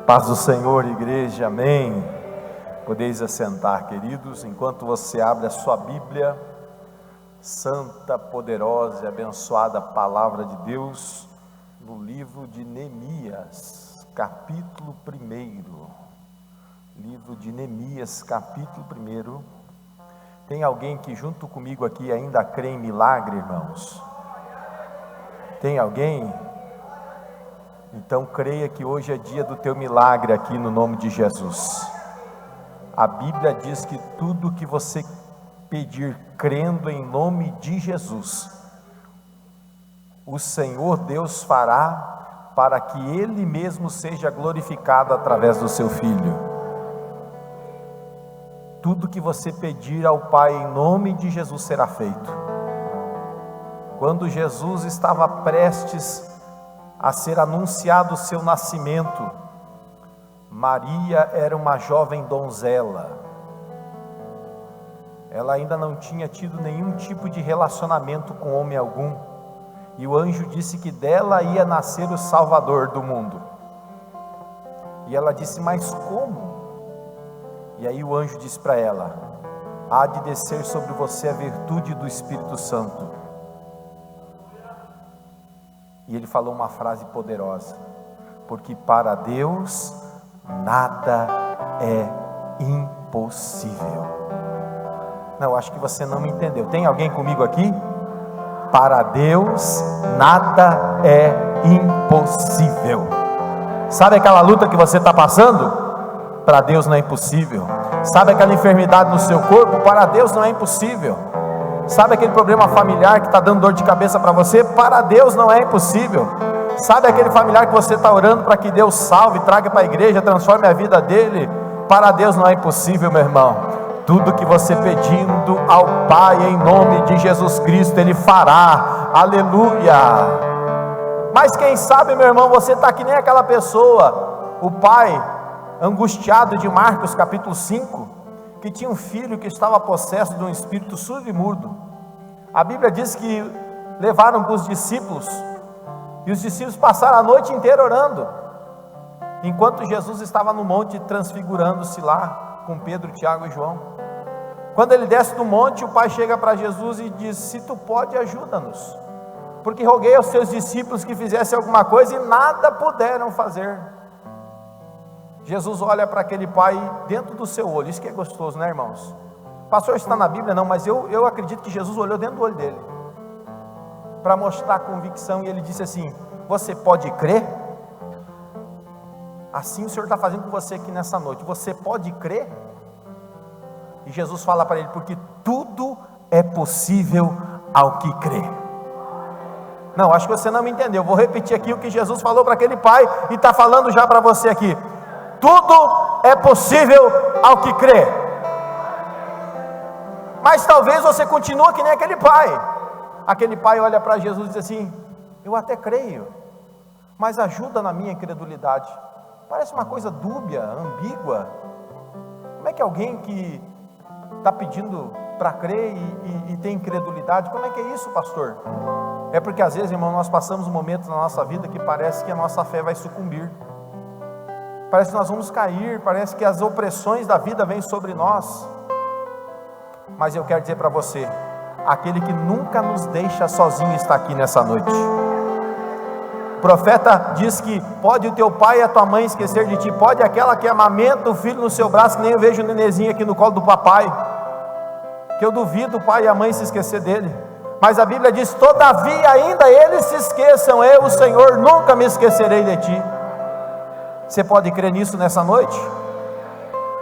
Paz do Senhor, igreja, amém. Podeis assentar, queridos, enquanto você abre a sua Bíblia, santa, poderosa e abençoada palavra de Deus, no livro de Neemias, capítulo 1. Livro de Neemias, capítulo 1. Tem alguém que junto comigo aqui ainda crê em milagre, irmãos? Tem alguém? Então creia que hoje é dia do teu milagre aqui no nome de Jesus. A Bíblia diz que tudo que você pedir crendo em nome de Jesus, o Senhor Deus fará, para que Ele mesmo seja glorificado através do seu Filho. Tudo que você pedir ao Pai em nome de Jesus será feito. Quando Jesus estava prestes a ser anunciado o seu nascimento, Maria era uma jovem donzela. Ela ainda não tinha tido nenhum tipo de relacionamento com homem algum, e o anjo disse que dela ia nascer o Salvador do mundo. E ela disse: mas como? E aí o anjo disse para ela: há de descer sobre você a virtude do Espírito Santo. E ele falou uma frase poderosa: porque para Deus nada é impossível. Não, acho que você não me entendeu. Tem alguém comigo aqui? Para Deus nada é impossível. Sabe aquela luta que você está passando? Para Deus não é impossível. Sabe aquela enfermidade no seu corpo? Para Deus não é impossível. Sabe aquele problema familiar que está dando dor de cabeça para você? Para Deus não é impossível. Sabe aquele familiar que você está orando para que Deus salve, traga para a igreja, transforme a vida dele? Para Deus não é impossível, meu irmão. Tudo que você pedindo ao Pai em nome de Jesus Cristo, Ele fará. Aleluia. Mas quem sabe, meu irmão, você está que nem aquela pessoa, o pai angustiado de Marcos capítulo 5, que tinha um filho que estava possesso de um espírito surdo e mudo. A Bíblia diz que levaram para os discípulos, e os discípulos passaram a noite inteira orando, enquanto Jesus estava no monte transfigurando-se lá, com Pedro, Tiago e João. Quando ele desce do monte, o pai chega para Jesus e diz: se tu pode, ajuda-nos, porque roguei aos teus discípulos que fizessem alguma coisa e nada puderam fazer. Jesus olha para aquele pai dentro do seu olho. Isso que é gostoso, né, irmãos? Pastor, está na Bíblia? Não, mas eu acredito que Jesus olhou dentro do olho dele, para mostrar a convicção, e ele disse assim: você pode crer? Assim o Senhor está fazendo com você aqui nessa noite. Você pode crer? E Jesus fala para ele: porque tudo é possível ao que crê. Não, acho que você não me entendeu. Vou repetir aqui o que Jesus falou para aquele pai, e está falando já para você aqui. Tudo é possível ao que crê. Mas talvez você continue que nem aquele pai. Aquele pai olha para Jesus e diz assim: eu até creio, mas ajuda na minha incredulidade. Parece uma coisa dúbia, ambígua. Como é que alguém que está pedindo para crer e tem incredulidade, como é que é isso, pastor? É porque às vezes, irmão, nós passamos um momento na nossa vida que parece que a nossa fé vai sucumbir. Parece que nós vamos cair, parece que as opressões da vida vêm sobre nós. Mas eu quero dizer para você: aquele que nunca nos deixa sozinho está aqui nessa noite. O profeta diz que pode o teu pai e a tua mãe esquecer de ti, pode aquela que amamenta o filho no seu braço, que nem eu vejo o nenenzinho aqui no colo do papai, que eu duvido o pai e a mãe se esquecer dele. Mas a Bíblia diz: todavia ainda eles se esqueçam, eu, o Senhor, nunca me esquecerei de ti. Você pode crer nisso nessa noite?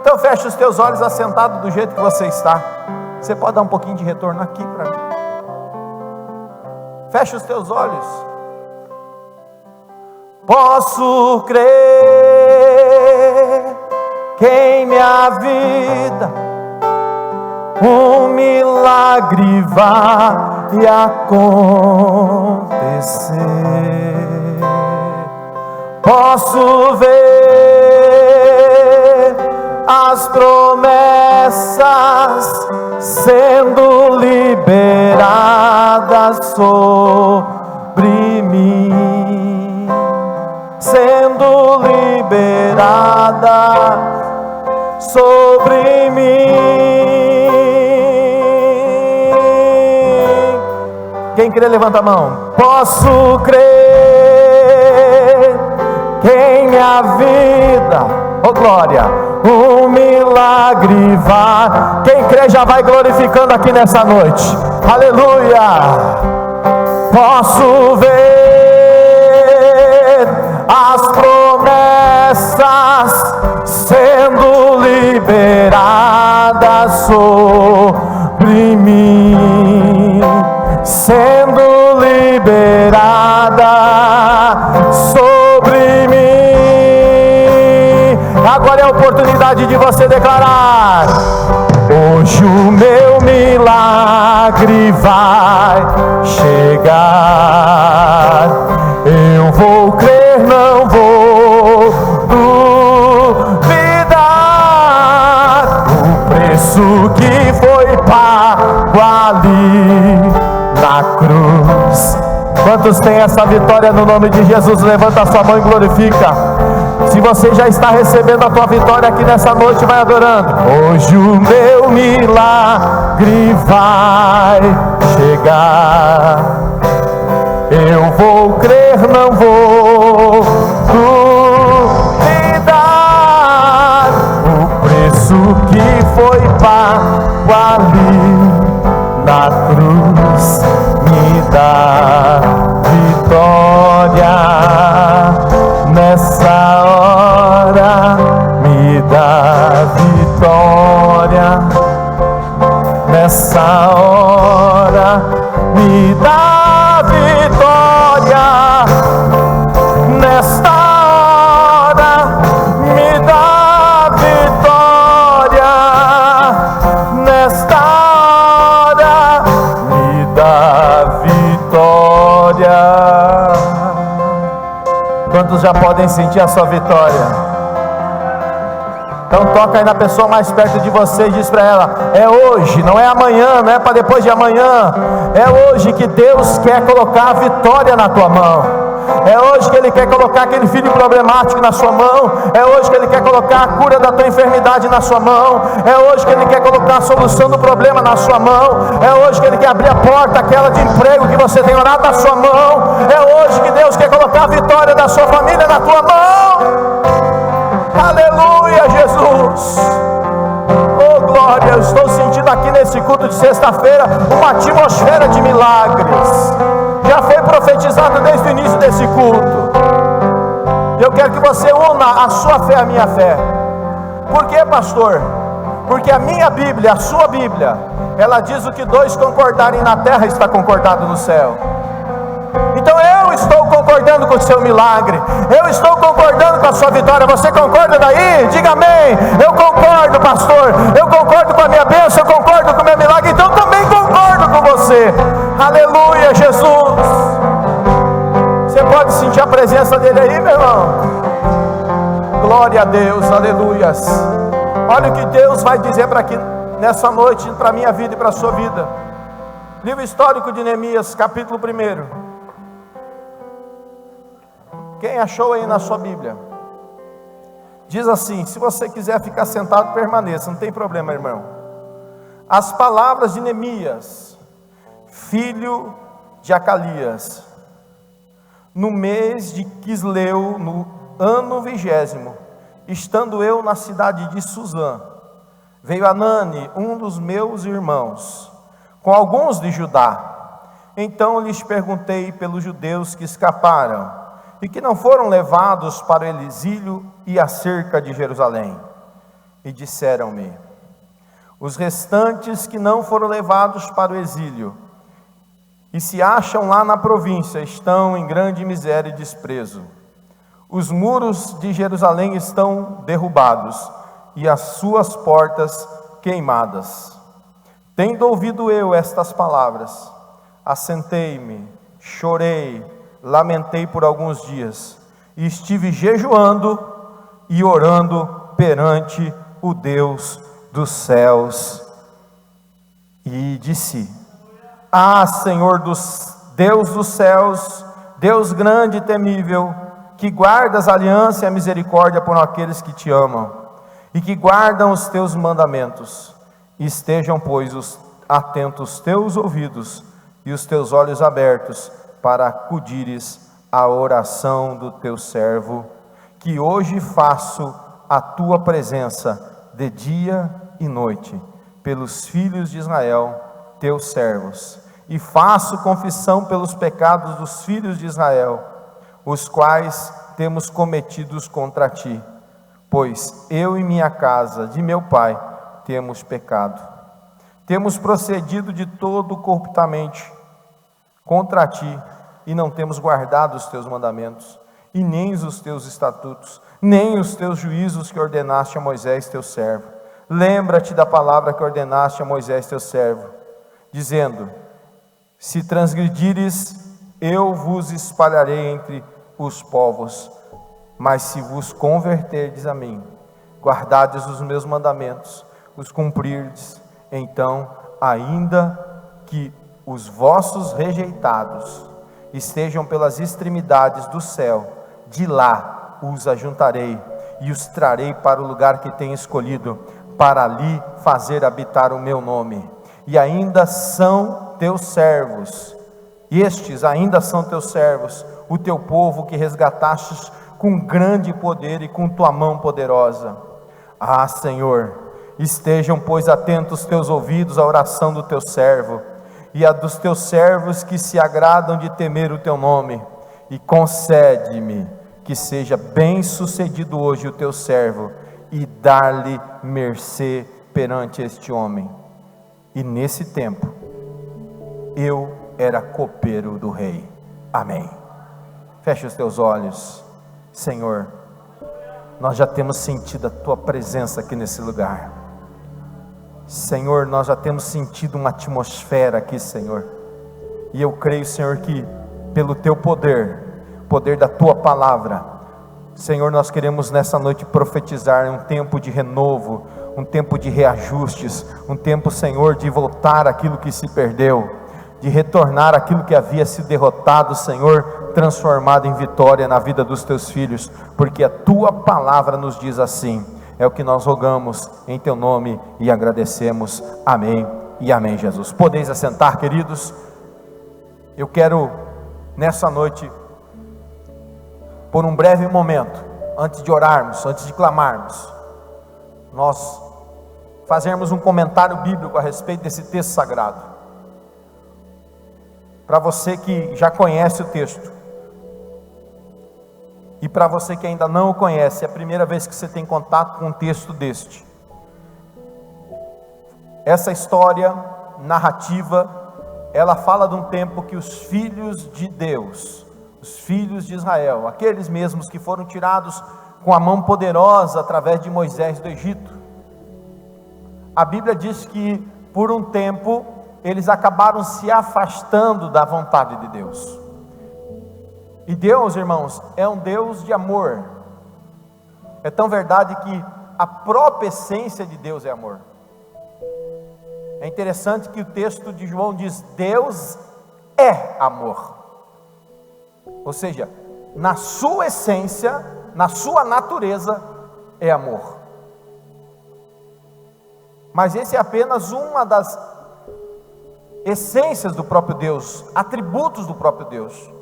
Então feche os teus olhos, assentado do jeito que você está. Você pode dar um pouquinho de retorno aqui para mim? Feche os teus olhos. Posso crer que em minha vida um milagre vai acontecer. Posso ver as promessas sendo liberadas sobre mim, sendo liberadas liberada sobre mim. Quem crê, levanta a mão. Posso crer que em minha vida, oh glória, um milagre vai. Quem crê já vai glorificando aqui nessa noite. Aleluia. Posso ver as promessas sendo liberadas sobre mim, sendo liberada sobre mim. Agora é a oportunidade de você declarar: hoje o meu milagre vai chegar. Eu vou crer, não vou duvidar. O preço que foi pago ali na cruz. Quantos têm essa vitória no nome de Jesus? Levanta a sua mão e glorifica. Se você já está recebendo a tua vitória aqui nessa noite, vai adorando. Hoje o meu milagre vai chegar. Eu vou crer, não vou duvidar. O preço que foi pago ali na cruz me dá vitória. Nessa hora me dá vitória. Nessa hora me dá vitória. Nesta hora me dá vitória. Nesta hora me dá vitória. Quantos já podem sentir a sua vitória? Então toca aí na pessoa mais perto de você e diz para ela: é hoje, não é amanhã, não é para depois de amanhã. É hoje que Deus quer colocar a vitória na tua mão. É hoje que Ele quer colocar aquele filho problemático na sua mão. É hoje que Ele quer colocar a cura da tua enfermidade na sua mão. É hoje que Ele quer colocar a solução do problema na sua mão. É hoje que Ele quer abrir a porta, aquela de emprego que você tem orado na sua mão. É hoje que Deus quer colocar a vitória da sua família na tua mão. Aleluia, Jesus. Oh glória, eu estou sentindo aqui nesse culto de sexta-feira uma atmosfera de milagres. Já foi profetizado desde o início desse culto. Eu quero que você una a sua fé à minha fé. Por quê, pastor? Porque a minha Bíblia, a sua Bíblia, ela diz: o que dois concordarem na terra está concordado no céu. Então eu estou concordando com o seu milagre. Eu estou concordando com a sua vitória. Você concorda daí? Diga amém. Eu concordo, pastor. Eu concordo com a minha bênção. Eu concordo com o meu milagre. Então também concordo com você. Aleluia, Jesus. Você pode sentir a presença dele aí, meu irmão? Glória a Deus, aleluias. Olha o que Deus vai dizer para aqui nessa noite, para a minha vida e para a sua vida. Livro histórico de Neemias, capítulo 1. Quem achou aí na sua Bíblia? Diz assim: se você quiser ficar sentado, permaneça, não tem problema, irmão. As palavras de Neemias, filho de Acalias, no mês de Quisleu, no ano 20º, estando eu na cidade de Suzã, veio Anani, um dos meus irmãos, com alguns de Judá. Então lhes perguntei pelos judeus que escaparam e que não foram levados para o exílio e acerca de Jerusalém. E disseram-me: os restantes que não foram levados para o exílio e se acham lá na província estão em grande miséria e desprezo. Os muros de Jerusalém estão derrubados e as suas portas queimadas. Tendo ouvido eu estas palavras, assentei-me, chorei, lamentei por alguns dias, e estive jejuando e orando perante o Deus dos céus. E disse: ah, Senhor Deus dos céus, Deus grande e temível, que guardas a aliança e a misericórdia por aqueles que te amam, e que guardam os teus mandamentos. Estejam, pois, atentos os teus ouvidos e os teus olhos abertos, para acudires à oração do teu servo, que hoje faço a tua presença de dia e noite, pelos filhos de Israel, teus servos, e faço confissão pelos pecados dos filhos de Israel, os quais temos cometidos contra ti, pois eu e minha casa, de meu pai, temos pecado. Temos procedido de todo corruptamente contra ti, e não temos guardado os teus mandamentos, e nem os teus estatutos, nem os teus juízos que ordenaste a Moisés teu servo. Lembra-te da palavra que ordenaste a Moisés teu servo, dizendo: se transgredires, eu vos espalharei entre os povos, mas se vos converterdes a mim, guardardes os meus mandamentos, os cumprirdes, então, ainda que os vossos rejeitados estejam pelas extremidades do céu, de lá os ajuntarei e os trarei para o lugar que tenho escolhido, para ali fazer habitar o meu nome. E ainda são teus servos, e estes ainda são teus servos, o teu povo que resgatastes com grande poder e com tua mão poderosa. Ah, Senhor, estejam, pois, atentos teus ouvidos à oração do teu servo, e a dos teus servos que se agradam de temer o teu nome, e concede-me que seja bem sucedido hoje o teu servo, e dar-lhe mercê perante este homem. E nesse tempo, eu era copeiro do rei. Amém. Feche os teus olhos. Senhor, nós já temos sentido a tua presença aqui nesse lugar. Senhor, nós já temos sentido uma atmosfera aqui, Senhor, e eu creio, Senhor, que pelo teu poder da tua palavra, Senhor, nós queremos nessa noite profetizar um tempo de renovo, um tempo de reajustes, um tempo, Senhor, de voltar aquilo que se perdeu, de retornar aquilo que havia sido derrotado, Senhor, transformado em vitória na vida dos teus filhos, porque a tua palavra nos diz assim. É o que nós rogamos em teu nome e agradecemos. Amém e amém, Jesus. Podeis assentar, queridos. Eu quero nessa noite, por um breve momento, antes de orarmos, antes de clamarmos, nós fazermos um comentário bíblico a respeito desse texto sagrado. Para você que já conhece o texto, e para você que ainda não o conhece, é a primeira vez que você tem contato com um texto deste. Essa história narrativa, ela fala de um tempo que os filhos de Deus, os filhos de Israel, aqueles mesmos que foram tirados com a mão poderosa através de Moisés do Egito, a Bíblia diz que por um tempo eles acabaram se afastando da vontade de Deus. E Deus, irmãos, é um Deus de amor. É tão verdade que a própria essência de Deus é amor. É interessante que o texto de João diz: Deus é amor. Ou seja, na sua essência, na sua natureza, é amor. Mas esse é apenas uma das essências do próprio Deus, atributos do próprio Deus.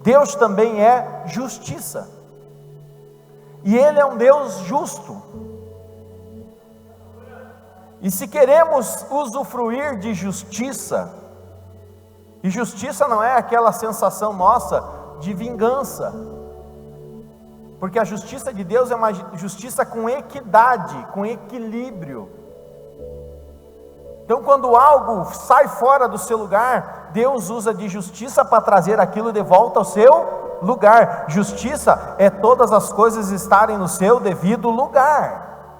Deus também é justiça, e Ele é um Deus justo, e se queremos usufruir de justiça, e justiça não é aquela sensação nossa de vingança, porque a justiça de Deus é uma justiça com equidade, com equilíbrio. Então, quando algo sai fora do seu lugar, Deus usa de justiça para trazer aquilo de volta ao seu lugar. Justiça é todas as coisas estarem no seu devido lugar.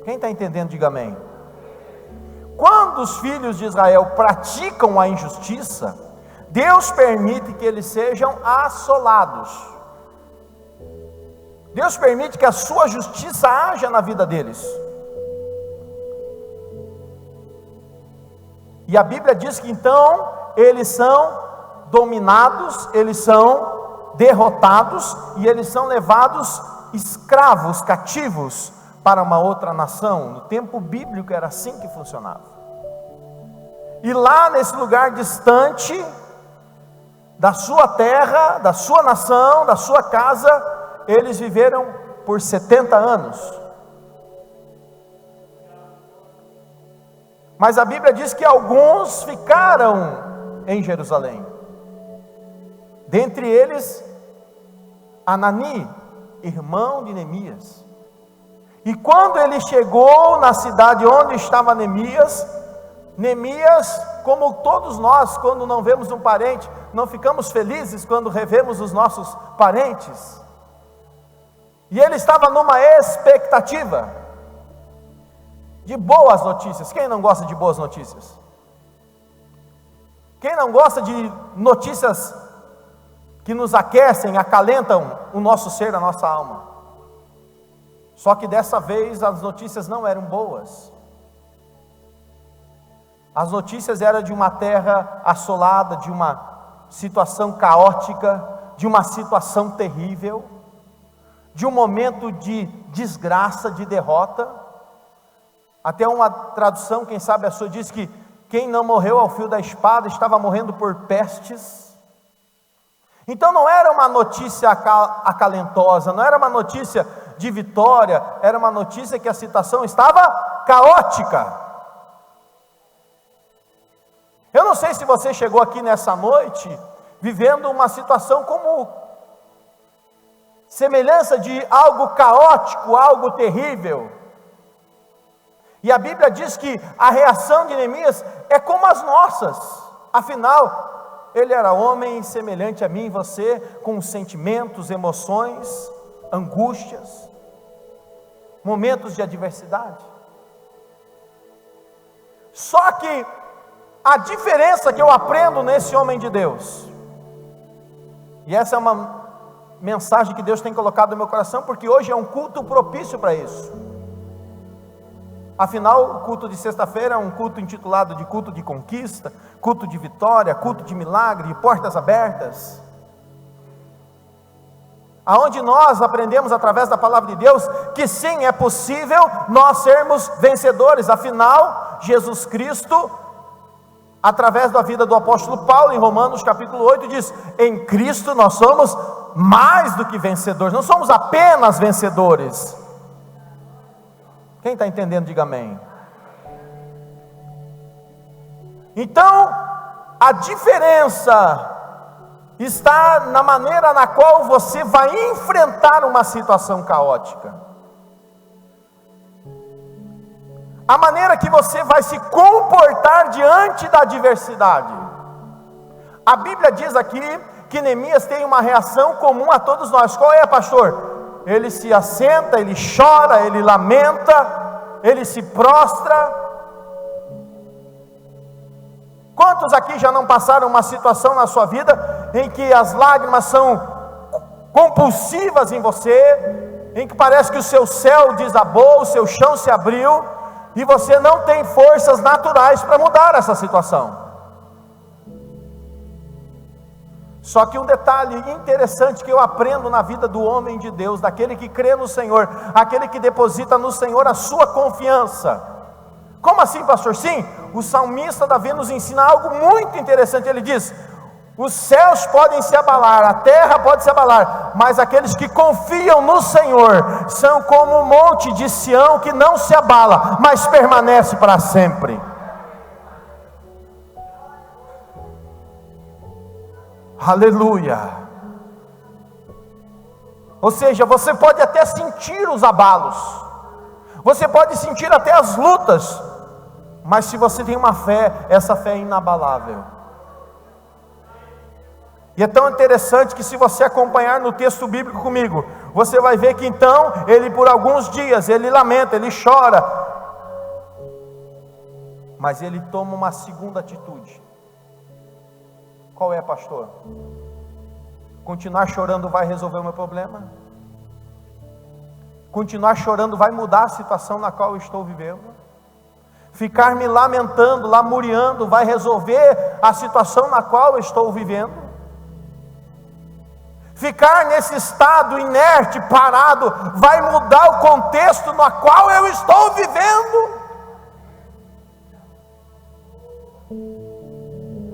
Quem está entendendo, diga amém. Quando os filhos de Israel praticam a injustiça, Deus permite que eles sejam assolados. Deus permite que a sua justiça haja na vida deles. E a Bíblia diz que então eles são dominados, eles são derrotados e eles são levados escravos, cativos para uma outra nação. No tempo bíblico era assim que funcionava. E lá nesse lugar distante da sua terra, da sua nação, da sua casa, eles viveram por 70 anos. Mas a Bíblia diz que alguns ficaram em Jerusalém. Dentre eles, Anani, irmão de Neemias. E quando ele chegou na cidade onde estava Neemias, como todos nós, quando não vemos um parente, não ficamos felizes quando revemos os nossos parentes. E ele estava numa expectativa de boas notícias. Quem não gosta de boas notícias? Quem não gosta de notícias que nos aquecem, acalentam o nosso ser, a nossa alma? Só que dessa vez as notícias não eram boas. As notícias eram de uma terra assolada, de uma situação caótica, de uma situação terrível, de um momento de desgraça, de derrota. Até uma tradução, quem sabe a sua, diz que quem não morreu ao fio da espada estava morrendo por pestes. Então não era uma notícia acalentosa, não era uma notícia de vitória, era uma notícia que a situação estava caótica. Eu não sei se você chegou aqui nessa noite vivendo uma situação como semelhança de algo caótico, algo terrível. E a Bíblia diz que a reação de Neemias é como as nossas. Afinal, ele era homem semelhante a mim e você, com sentimentos, emoções, angústias, momentos de adversidade. Só que a diferença que eu aprendo nesse homem de Deus, e essa é uma mensagem que Deus tem colocado no meu coração, porque hoje é um culto propício para isso. Afinal, o culto de sexta-feira é um culto intitulado de culto de conquista, culto de vitória, culto de milagre, de portas abertas, aonde nós aprendemos através da palavra de Deus que sim, é possível nós sermos vencedores. Afinal, Jesus Cristo, através da vida do apóstolo Paulo, em Romanos capítulo 8, diz: em Cristo nós somos mais do que vencedores, não somos apenas vencedores. Quem está entendendo, diga amém. Então, a diferença está na maneira na qual você vai enfrentar uma situação caótica, a maneira que você vai se comportar diante da adversidade. A Bíblia diz aqui que Neemias tem uma reação comum a todos nós. Qual é, pastor? Ele se assenta, ele chora, ele lamenta, ele se prostra. Quantos aqui já não passaram uma situação na sua vida em que as lágrimas são compulsivas em você, em que parece que o seu céu desabou, o seu chão se abriu, e você não tem forças naturais para mudar essa situação? Só que um detalhe interessante que eu aprendo na vida do homem de Deus, daquele que crê no Senhor, aquele que deposita no Senhor a sua confiança. Como assim, pastor? Sim, o salmista Davi nos ensina algo muito interessante. Ele diz: os céus podem se abalar, a terra pode se abalar, mas aqueles que confiam no Senhor são como o monte de Sião, que não se abala, mas permanece para sempre. Aleluia. Ou seja, você pode até sentir os abalos, você pode sentir até as lutas, mas se você tem uma fé, essa fé é inabalável. E é tão interessante que, se você acompanhar no texto bíblico comigo, você vai ver que então, ele por alguns dias, ele lamenta, ele chora, mas ele toma uma segunda atitude. Qual é, pastor? Continuar chorando vai resolver o meu problema? Continuar chorando vai mudar a situação na qual eu estou vivendo? Ficar me lamentando, lamuriando, vai resolver a situação na qual eu estou vivendo? Ficar nesse estado inerte, parado, vai mudar o contexto no qual eu estou vivendo.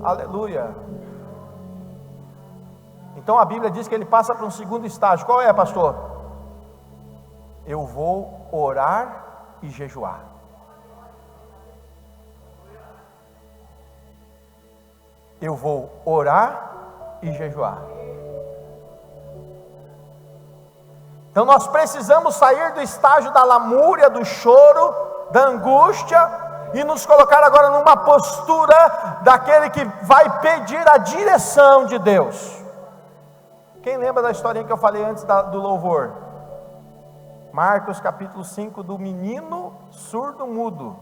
Aleluia. Então a Bíblia diz que ele passa para um segundo estágio. Qual é, pastor? Eu vou orar e jejuar. Eu vou orar e jejuar. Então nós precisamos sair do estágio da lamúria, do choro, da angústia, e nos colocar agora numa postura daquele que vai pedir a direção de Deus. Quem lembra da historinha que eu falei antes do louvor? Marcos capítulo 5, do menino surdo-mudo.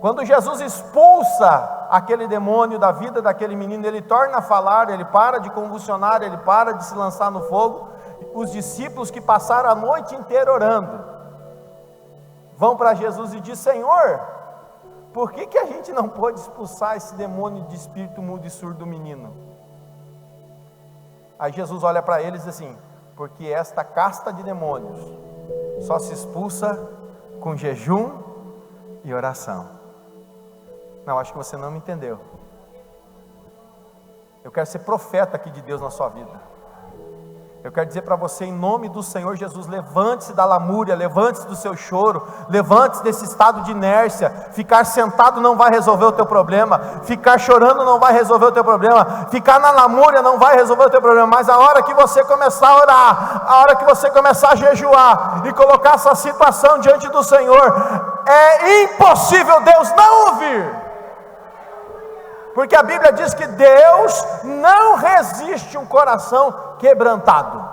Quando Jesus expulsa aquele demônio da vida daquele menino, ele torna a falar, ele para de convulsionar, ele para de se lançar no fogo. Os discípulos que passaram a noite inteira orando, vão para Jesus e dizem: Senhor, por que a gente não pôde expulsar esse demônio de espírito mudo e surdo do menino? Aí Jesus olha para eles e diz assim: porque esta casta de demônios só se expulsa com jejum e oração. Não, acho que você não me entendeu. Eu quero ser profeta aqui de Deus na sua vida. Eu quero dizer para você, em nome do Senhor Jesus, levante-se da lamúria, levante-se do seu choro, levante-se desse estado de inércia. Ficar sentado não vai resolver o teu problema, ficar chorando não vai resolver o teu problema, ficar na lamúria não vai resolver o teu problema. Mas a hora que você começar a orar, a hora que você começar a jejuar e colocar essa situação diante do Senhor, é impossível Deus não ouvir. Porque a Bíblia diz que Deus não resiste um coração quebrantado.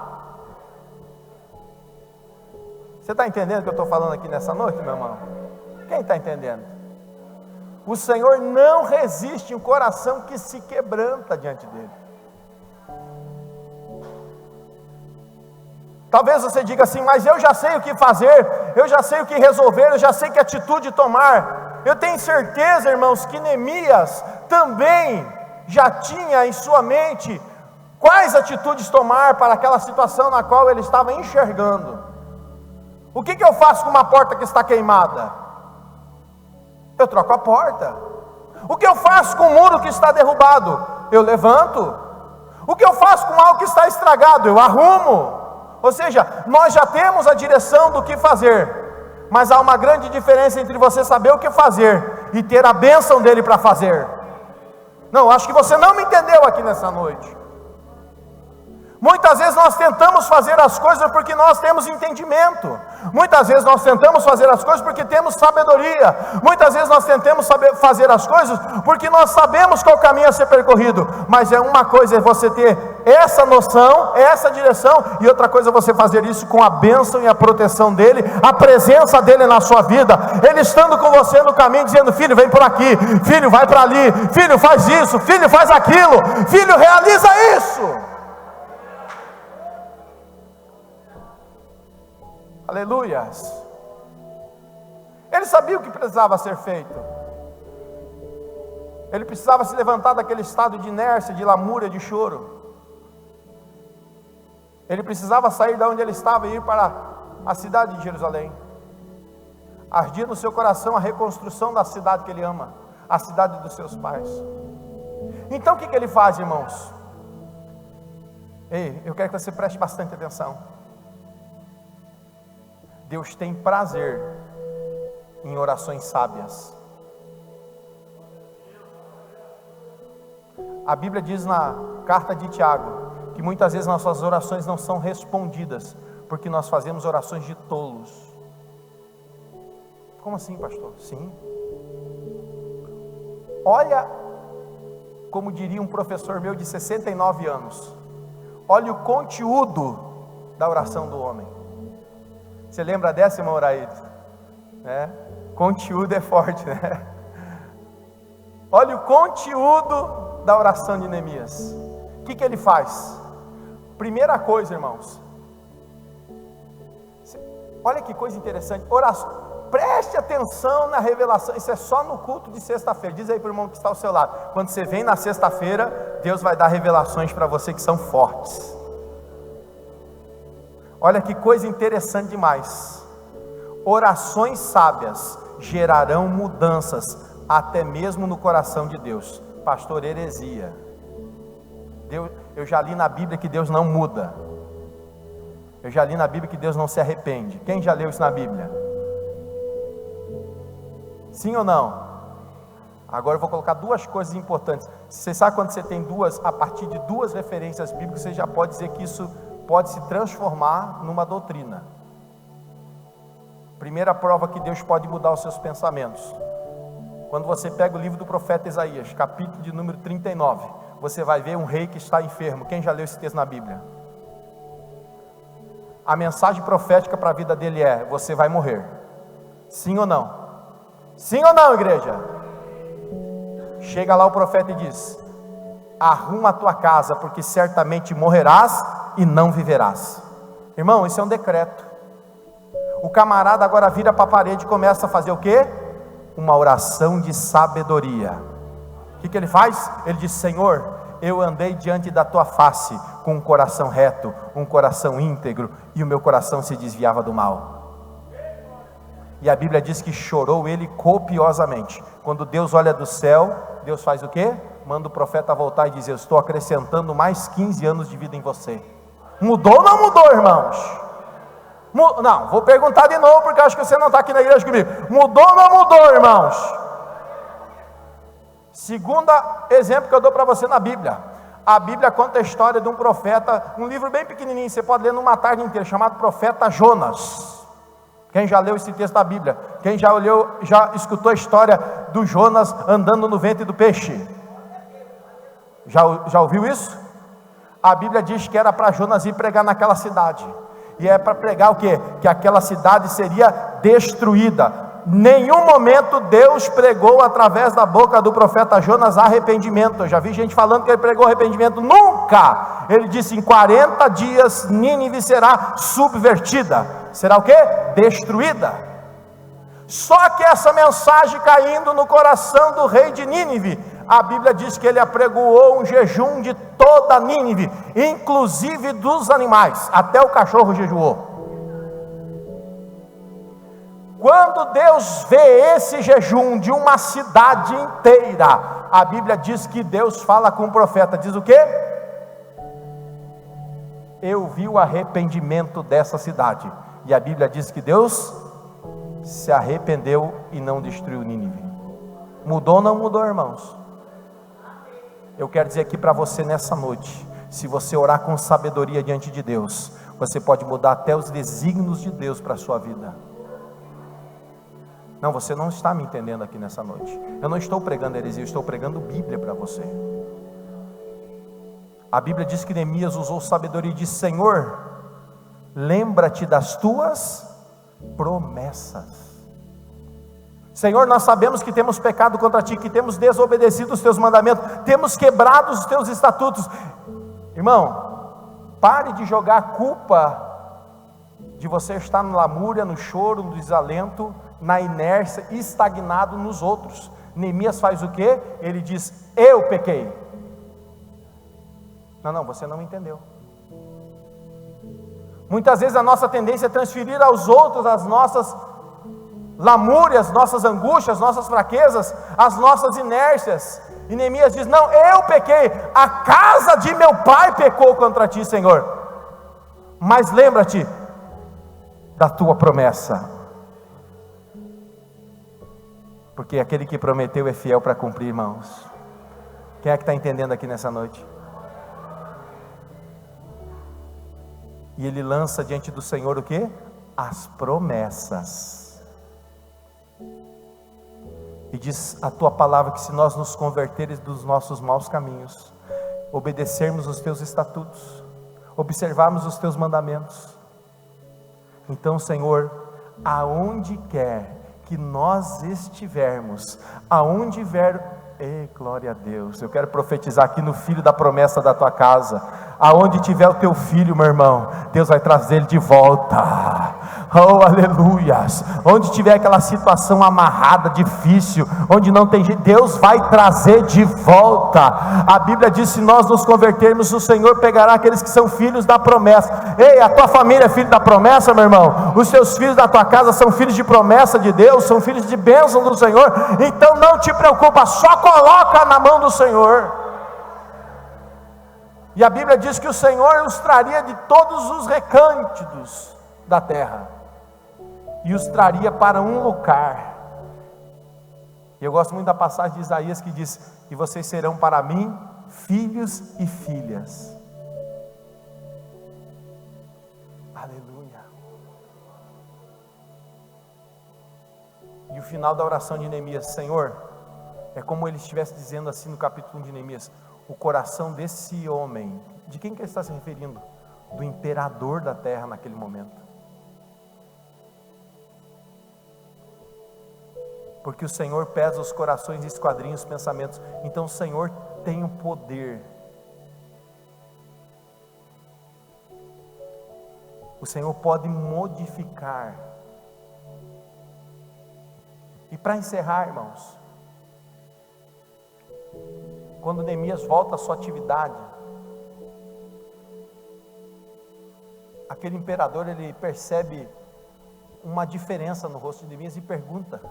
Você está entendendo o que eu estou falando aqui nessa noite, meu irmão? Quem está entendendo? O Senhor não resiste um coração que se quebranta diante dele. Talvez você diga assim: mas eu já sei o que fazer, eu já sei o que resolver, eu já sei que atitude tomar. Eu tenho certeza, irmãos, que Neemias também já tinha em sua mente quais atitudes tomar para aquela situação na qual ele estava enxergando. O que eu faço com uma porta que está queimada? Eu troco a porta. O que eu faço com um muro que está derrubado? Eu levanto. O que eu faço com algo que está estragado? Eu arrumo. Ou seja, nós já temos a direção do que fazer, mas há uma grande diferença entre você saber o que fazer e ter a bênção dele para fazer. Não, acho que você não me entendeu aqui nessa noite. Muitas vezes nós tentamos fazer as coisas porque nós temos entendimento. Muitas vezes nós tentamos fazer as coisas porque temos sabedoria. Muitas vezes nós tentamos fazer as coisas porque nós sabemos qual caminho a ser percorrido. Mas uma coisa é você ter essa noção, essa direção, e outra coisa é você fazer isso com a bênção e a proteção dele, a presença dele na sua vida, ele estando com você no caminho, dizendo: filho, vem por aqui, filho, vai para ali, filho, faz isso, filho, faz aquilo, filho, realiza isso. Aleluias. Ele sabia o que precisava ser feito. Ele precisava se levantar daquele estado de inércia, de lamúria, de choro. Ele precisava sair de onde ele estava e ir para a cidade de Jerusalém. Ardia no seu coração a reconstrução da cidade que ele ama, a cidade dos seus pais. Então o que ele faz, irmãos? Ei, eu quero que você preste bastante atenção. Deus tem prazer em orações sábias. A Bíblia diz na carta de Tiago que muitas vezes nossas orações não são respondidas porque nós fazemos orações de tolos. Como assim, pastor? Sim. Olha, como diria um professor meu de 69 anos, olha o conteúdo da oração do homem. Você lembra dessa, irmão Araíde? Conteúdo é forte, né? Olha o conteúdo da oração de Neemias. O que ele faz? Primeira coisa, irmãos, olha que coisa interessante. preste atenção na revelação. Isso é só no culto de sexta-feira. Diz aí para o irmão que está ao seu lado: quando você vem na sexta-feira, Deus vai dar revelações para você que são fortes. Olha que coisa interessante demais. Orações sábias gerarão mudanças, até mesmo no coração de Deus. Pastor, heresia. Eu já li na Bíblia que Deus não muda. Eu já li na Bíblia que Deus não se arrepende. Quem já leu isso na Bíblia? Sim ou não? Agora eu vou colocar duas coisas importantes. Você sabe quando você tem duas, a partir de duas referências bíblicas, você já pode dizer que isso pode se transformar numa doutrina. Primeira prova que Deus pode mudar os seus pensamentos. Quando você pega o livro do profeta Isaías, capítulo de número 39, você vai ver um rei que está enfermo. Quem já leu esse texto na Bíblia? A mensagem profética para a vida dele é: você vai morrer. Sim ou não? Sim ou não, igreja? Chega lá o profeta e diz: arruma a tua casa, porque certamente morrerás e não viverás. Irmão, isso é um decreto. O camarada agora vira para a parede e começa a fazer o quê? Uma oração de sabedoria. O que ele faz? Ele diz: Senhor, eu andei diante da tua face com um coração reto, um coração íntegro, e o meu coração se desviava do mal. E a Bíblia diz que chorou ele copiosamente. Quando Deus olha do céu, Deus faz o quê? Manda o profeta voltar e diz: eu estou acrescentando mais 15 anos de vida em você. Mudou ou não mudou, irmãos? Não, vou perguntar de novo, porque acho que você não está aqui na igreja comigo. Mudou ou não mudou, irmãos? Segundo exemplo que eu dou para você na Bíblia. A Bíblia conta a história de um profeta, um livro bem pequenininho, você pode ler numa tarde inteira, chamado profeta Jonas. Quem já leu esse texto da Bíblia? Quem já olhou, já escutou a história do Jonas andando no ventre do peixe? Já ouviu isso? A Bíblia diz que era para Jonas ir pregar naquela cidade. E é para pregar o quê? Que aquela cidade seria destruída. Nenhum momento Deus pregou através da boca do profeta Jonas arrependimento. Eu já vi gente falando que ele pregou arrependimento. Nunca! Ele disse: em 40 dias Nínive será subvertida. Será o quê? Destruída. Só que essa mensagem caindo no coração do rei de Nínive, a Bíblia diz que ele apregoou um jejum de toda Nínive, inclusive dos animais, até o cachorro jejuou. Quando Deus vê esse jejum de uma cidade inteira, a Bíblia diz que Deus fala com o profeta, diz o quê? Eu vi o arrependimento dessa cidade. E a Bíblia diz que Deus se arrependeu e não destruiu Nínive. Mudou ou não mudou, irmãos? Eu quero dizer aqui para você nessa noite, se você orar com sabedoria diante de Deus, você pode mudar até os desígnios de Deus para a sua vida. Não, você não está me entendendo aqui nessa noite. Eu não estou pregando heresia, eu estou pregando Bíblia para você. A Bíblia diz que Neemias usou sabedoria e disse: Senhor, lembra-te das tuas promessas. Senhor, nós sabemos que temos pecado contra ti, que temos desobedecido os teus mandamentos, temos quebrado os teus estatutos. Irmão, pare de jogar a culpa de você estar na lamúria, no choro, no desalento, na inércia, estagnado nos outros. Neemias faz o quê? Ele diz: eu pequei. Não, você não entendeu. Muitas vezes a nossa tendência é transferir aos outros as nossas lamúrias, nossas angústias, nossas fraquezas, as nossas inércias. E Neemias diz: não, eu pequei, a casa de meu pai pecou contra ti, Senhor. Mas lembra-te da tua promessa, porque aquele que prometeu é fiel para cumprir, irmãos. Quem é que está entendendo aqui nessa noite? E ele lança diante do Senhor o quê? As promessas. E diz a tua palavra que se nós nos convertermos dos nossos maus caminhos, obedecermos os teus estatutos, observarmos os teus mandamentos, então, Senhor, aonde quer que nós estivermos, aonde vier, glória a Deus, eu quero profetizar aqui no filho da promessa da tua casa, Aonde tiver o teu filho, meu irmão, Deus vai trazer ele de volta. Oh, aleluias. Onde tiver aquela situação amarrada, difícil, onde não tem jeito, Deus vai trazer de volta. A Bíblia diz: se nós nos convertermos, o Senhor pegará aqueles que são filhos da promessa. Ei, a tua família é filho da promessa, meu irmão. Os teus filhos da tua casa são filhos de promessa de Deus, são filhos de bênção do Senhor. Então não te preocupa, só coloca na mão do Senhor. E a Bíblia diz que o Senhor os traria de todos os recântidos da terra, e os traria para um lugar. E eu gosto muito da passagem de Isaías que diz: e vocês serão para mim filhos e filhas. Aleluia. E o final da oração de Neemias: Senhor, é como ele estivesse dizendo assim no capítulo 1 de Neemias: o coração desse homem, de quem que ele está se referindo? Do imperador da terra naquele momento. Porque o Senhor pesa os corações e esquadrinha os pensamentos. Então o Senhor tem o poder. O Senhor pode modificar. E para encerrar, irmãos, quando Neemias volta à sua atividade, aquele imperador, ele percebe uma diferença no rosto de Neemias e pergunta.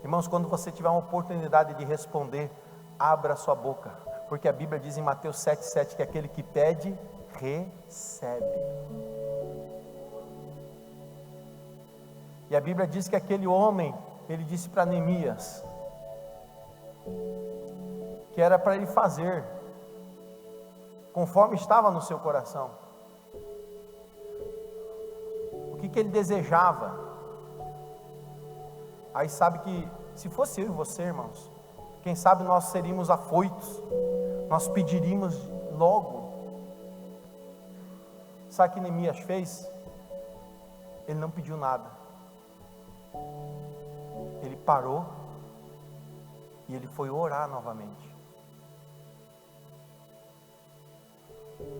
Irmãos, quando você tiver uma oportunidade de responder, abra a sua boca, porque a Bíblia diz em Mateus 7,7 que aquele que pede, recebe. E a Bíblia diz que aquele homem, ele disse para Neemias, que era para ele fazer, conforme estava no seu coração. O que ele desejava? Aí sabe que, se fosse eu e você, irmãos, quem sabe nós seríamos afoitos, nós pediríamos logo. Sabe o que Neemias fez? Ele não pediu nada, ele parou e ele foi orar novamente.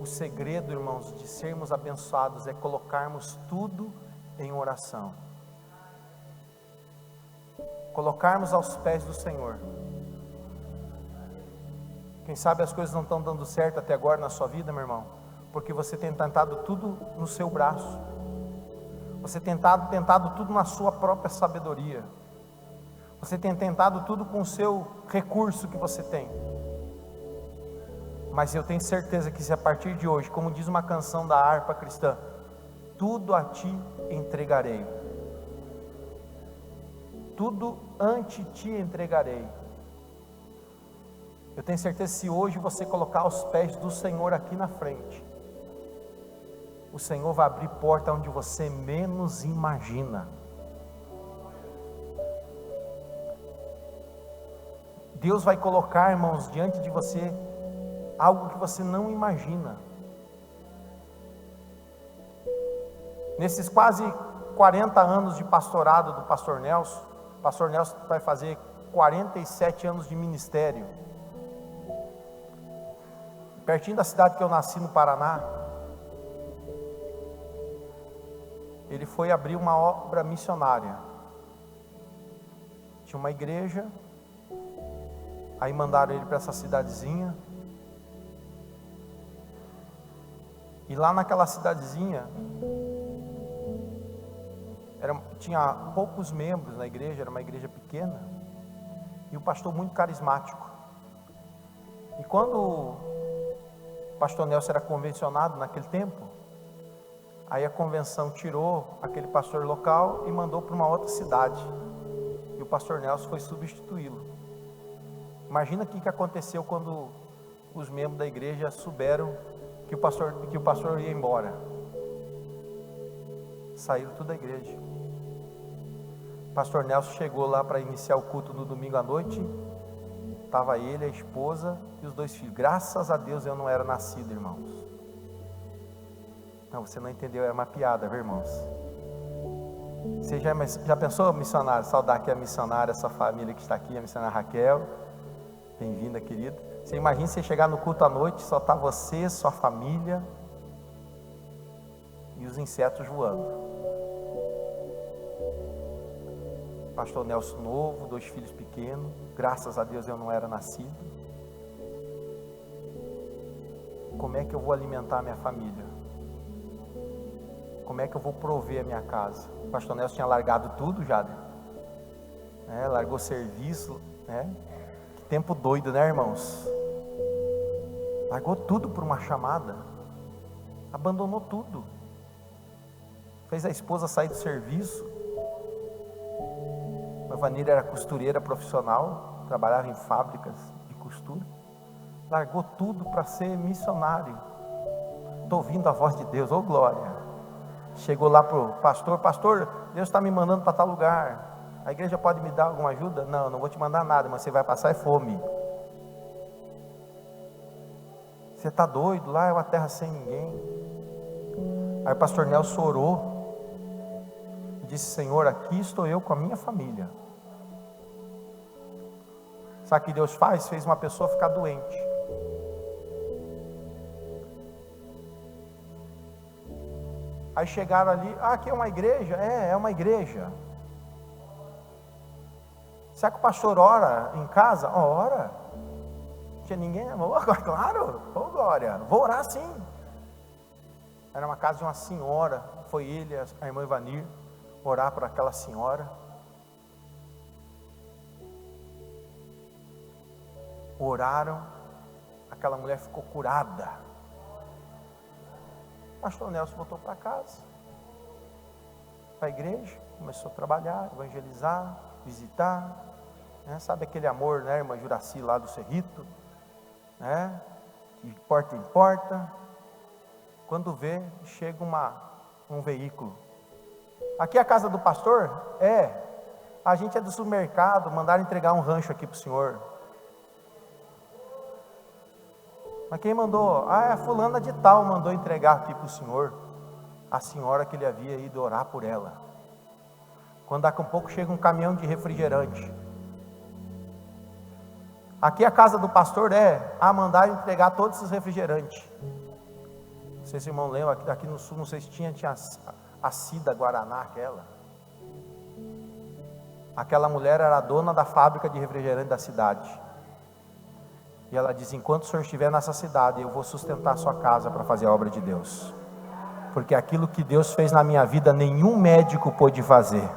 O segredo, irmãos, de sermos abençoados é colocarmos tudo em oração, colocarmos aos pés do Senhor. Quem sabe as coisas não estão dando certo até agora na sua vida, meu irmão, porque você tem tentado tudo no seu braço, você tem tentado tudo na sua própria sabedoria, você tem tentado tudo com o seu recurso que você tem. Mas eu tenho certeza que se a partir de hoje, como diz uma canção da harpa cristã, tudo a ti entregarei, tudo ante ti entregarei. Eu tenho certeza que se hoje você colocar os pés do Senhor aqui na frente, o Senhor vai abrir porta onde você menos imagina. Deus vai colocar, irmãos, diante de você algo que você não imagina. Nesses quase 40 anos de pastorado do pastor Nelson, o pastor Nelson vai fazer 47 anos de ministério. Pertinho da cidade que eu nasci, no Paraná, ele foi abrir uma obra missionária. Tinha uma igreja, aí mandaram ele para essa cidadezinha. E lá naquela cidadezinha, tinha poucos membros na igreja, era uma igreja pequena, e o pastor muito carismático. E quando o pastor Nelson era convencionado naquele tempo, aí a convenção tirou aquele pastor local e mandou para uma outra cidade, e o pastor Nelson foi substituí-lo. Imagina o que aconteceu quando os membros da igreja souberam que o pastor ia embora. Saíram tudo da igreja. O pastor Nelson chegou lá para iniciar o culto no domingo à noite. Estava ele, a esposa e os 2 filhos. Graças a Deus eu não era nascido, irmãos. Não, você não entendeu, é uma piada, viu, irmãos? Você já pensou, missionário? Saudar aqui a missionária, essa família que está aqui, a missionária Raquel. Bem-vinda, querida. Você imagina você chegar no culto à noite, só está você, sua família e os insetos voando. Pastor Nelson novo, 2 filhos pequenos, graças a Deus eu não era nascido. Como é que eu vou alimentar a minha família? Como é que eu vou prover a minha casa? O pastor Nelson tinha largado tudo já, né? Largou serviço, né? Que tempo doido, né, irmãos? Largou tudo por uma chamada, abandonou tudo, fez a esposa sair do serviço. A Vanilla era costureira profissional, trabalhava em fábricas de costura, largou tudo para ser missionário. Estou ouvindo a voz de Deus, ô glória. Chegou lá para o pastor: pastor, Deus está me mandando para tal lugar, a igreja pode me dar alguma ajuda? Não, não vou te mandar nada, mas você vai passar fome. Você está doido? Lá é uma terra sem ninguém. Aí o pastor Nelson orou e disse: Senhor, aqui estou eu com a minha família. Sabe o que Deus faz? Fez uma pessoa ficar doente. Aí chegaram ali: aqui é uma igreja? É uma igreja. Será que o pastor ora em casa? Ora. Tinha ninguém? Claro, ô glória, vou orar sim. Era uma casa de uma senhora, foi ele, a irmã Ivanir, orar por aquela senhora. Oraram, aquela mulher ficou curada. O pastor Nelson voltou para casa, para a igreja, começou a trabalhar, evangelizar, visitar, né? Sabe aquele amor, né, irmã Juraci lá do Cerrito, né? De porta em porta. Quando vê, chega um veículo. Aqui é a casa do pastor? A gente é do supermercado, mandaram entregar um rancho aqui para o senhor. Mas quem mandou? É a fulana de tal, mandou entregar aqui para o senhor. A senhora que ele havia ido orar por ela. Quando daqui a pouco chega um caminhão de refrigerante. Aqui a casa do pastor mandaram entregar todos esses refrigerantes. Não sei se o irmão lembra, aqui no sul, não sei se tinha a Cida Guaraná, aquela mulher era a dona da fábrica de refrigerante da cidade. E ela diz: enquanto o senhor estiver nessa cidade, eu vou sustentar a sua casa para fazer a obra de Deus. Porque aquilo que Deus fez na minha vida, nenhum médico pôde fazer.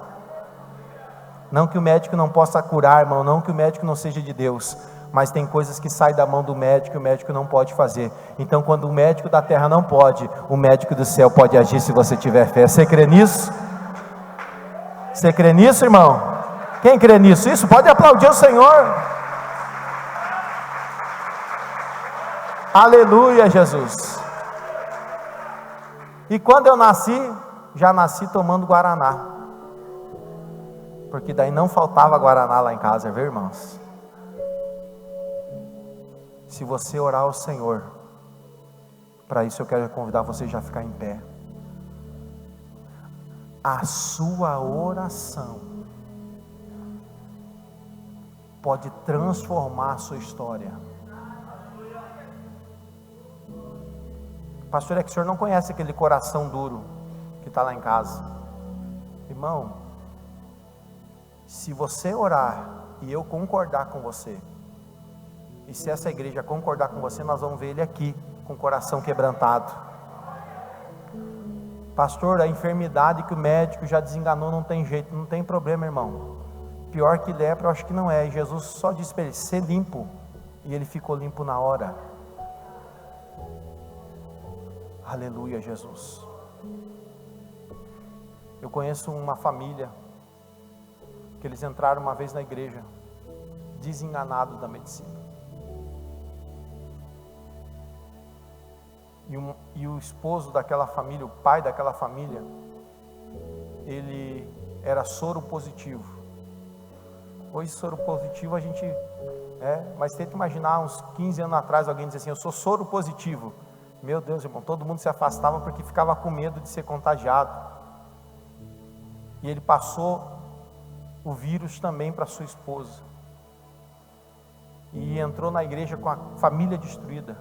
Não que o médico não possa curar, irmão, não que o médico não seja de Deus, mas tem coisas que saem da mão do médico e o médico não pode fazer. Então, quando o médico da terra não pode, o médico do céu pode agir se você tiver fé. Você crê nisso? Você crê nisso, irmão? Quem crê nisso? Isso, pode aplaudir o Senhor. Aleluia, Jesus. E quando eu nasci, já nasci tomando Guaraná. Porque daí não faltava Guaraná lá em casa, viu, irmãos? Se você orar ao Senhor, para isso eu quero convidar você já a ficar em pé. A sua oração pode transformar a sua história. Pastor, é que o senhor não conhece aquele coração duro que está lá em casa. Irmão, se você orar e eu concordar com você, e se essa igreja concordar com você, nós vamos ver ele aqui, com o coração quebrantado. Pastor, a enfermidade que o médico já desenganou não tem jeito, não tem problema, irmão. Pior que lepra, eu acho que não é. E Jesus só disse para ele: ser limpo, e ele ficou limpo na hora. Aleluia, Jesus. Eu conheço uma família que eles entraram uma vez na igreja, desenganados da medicina. E o esposo daquela família, o pai daquela família, ele era soro positivo. Hoje soro positivo a gente mas tenta imaginar uns 15 anos atrás alguém dizer assim: eu sou soro positivo. Meu Deus, irmão, todo mundo se afastava porque ficava com medo de ser contagiado. E ele passou o vírus também para sua esposa. e entrou na igreja com a família destruída,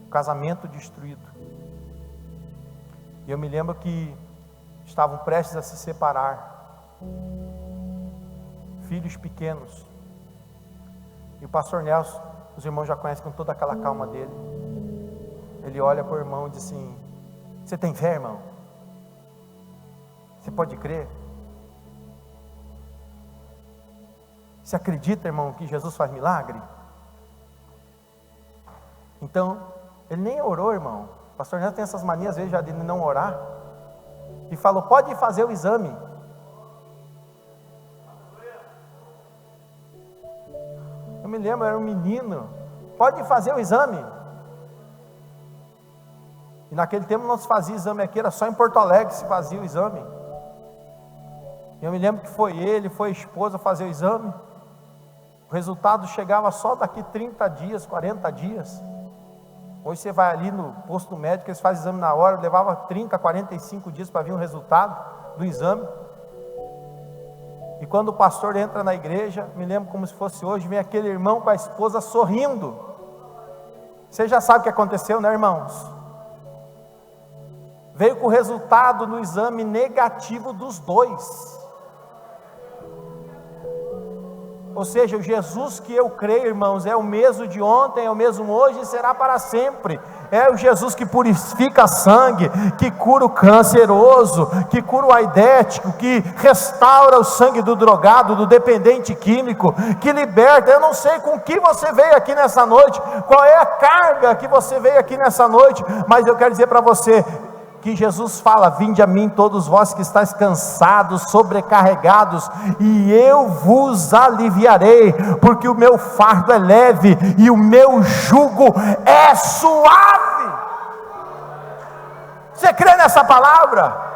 o casamento destruído. E eu me lembro que estavam prestes a se separar, filhos pequenos. E o pastor Nelson, os irmãos já conhecem com toda aquela calma dele. Ele olha para o irmão e diz assim: você tem fé, irmão? Você pode crer? Você acredita, irmão, que Jesus faz milagre? Então, ele nem orou, irmão. O pastor Nelson tem essas manias, às vezes, já de não orar. E falou: pode fazer o exame. Eu me lembro, eu era um menino. Pode fazer o exame. E naquele tempo não se fazia exame aqui, era só em Porto Alegre que se fazia o exame. E eu me lembro que foi ele, foi a esposa fazer o exame. O resultado chegava só daqui 30 dias, 40 dias. Hoje você vai ali no posto médico, eles fazem exame na hora, levava 30, 45 dias para vir o resultado do exame. E quando o pastor entra na igreja, me lembro como se fosse hoje, vem aquele irmão com a esposa sorrindo. Você já sabe o que aconteceu, né, irmãos? Veio com o resultado no exame negativo dos dois. Ou seja, o Jesus que eu creio, irmãos, é o mesmo de ontem, é o mesmo hoje e será para sempre. É o Jesus que purifica sangue, que cura o canceroso, que cura o aidético, que restaura o sangue do drogado, do dependente químico, que liberta. Eu não sei com que você veio aqui nessa noite, qual é a carga que você veio aqui nessa noite, mas eu quero dizer para você que Jesus fala: vinde a mim todos vós que estáis cansados, sobrecarregados, e eu vos aliviarei, porque o meu fardo é leve e o meu jugo é suave. Você crê nessa palavra?